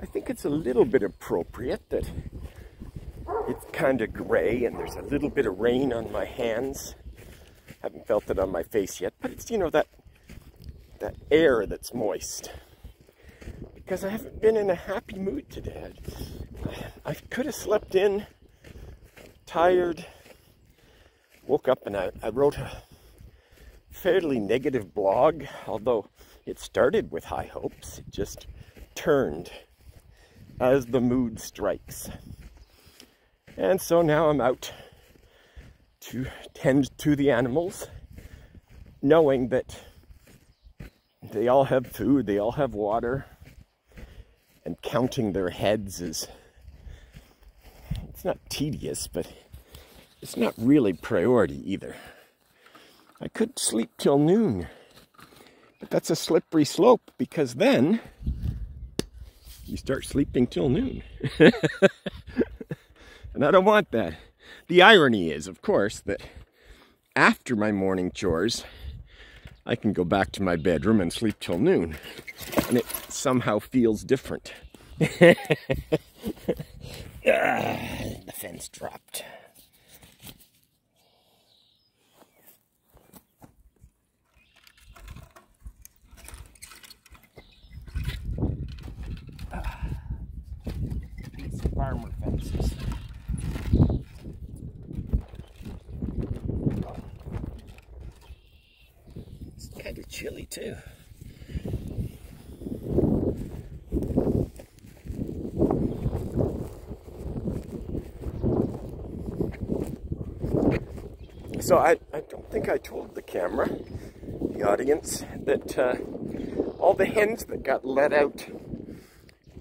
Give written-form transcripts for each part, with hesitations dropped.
I think it's a little bit appropriate that it's kind of gray and there's a little bit of rain on my hands. Haven't felt it on my face yet, but it's, you know, that air that's moist. Because I haven't been in a happy mood today. I could have slept in, tired, woke up and I wrote a fairly negative blog, although it started with high hopes. It just turned as the mood strikes. And so now I'm out to tend to the animals, knowing that they all have food, they all have water, and counting their heads is, it's not tedious, but it's not really priority either. I could sleep till noon, but that's a slippery slope because then you start sleeping till noon. And I don't want that. The irony is, of course, that after my morning chores, I can go back to my bedroom and sleep till noon. And it somehow feels different. The fence dropped. These farmer fences. It's kind of chilly too. So I don't think I told the camera, the audience, that all the hens that got let out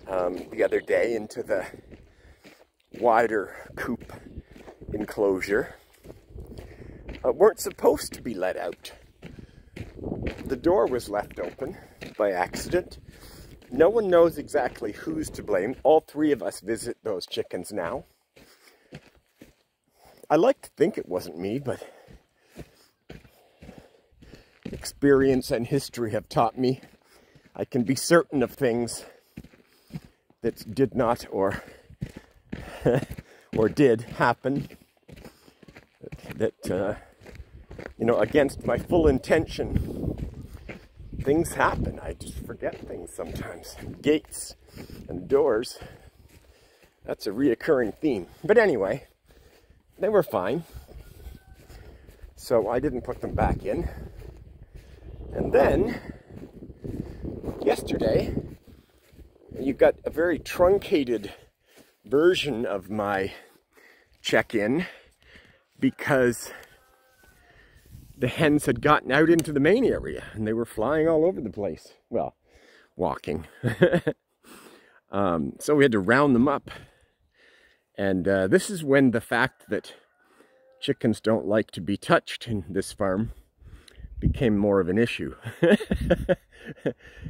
the other day into the wider coop enclosure weren't supposed to be let out. The door was left open by accident. No one knows exactly who's to blame. All three of us visit those chickens now. I like to think it wasn't me, but experience and history have taught me I can be certain of things that did not or did happen, that you know, against my full intention. Things happen. I just forget things sometimes. Gates and doors, that's a reoccurring theme. But anyway, they were fine, so I didn't put them back in. And then yesterday you got a very truncated version of my check-in because the hens had gotten out into the main area and they were flying all over the place. Well, walking. So we had to round them up. And this is when the fact that chickens don't like to be touched in this farm became more of an issue.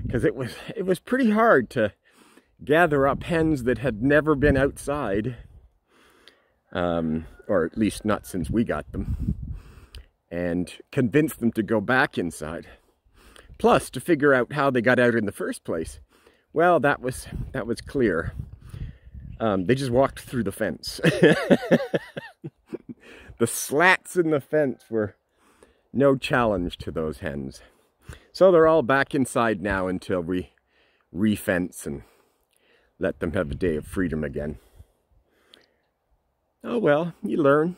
Because it was pretty hard to gather up hens that had never been outside, or at least not since we got them, and convince them to go back inside. Plus, to figure out how they got out in the first place. Well, that was clear. They just walked through the fence. The slats in the fence were no challenge to those hens. So they're all back inside now until we re-fence and let them have a day of freedom again. Oh well, you learn.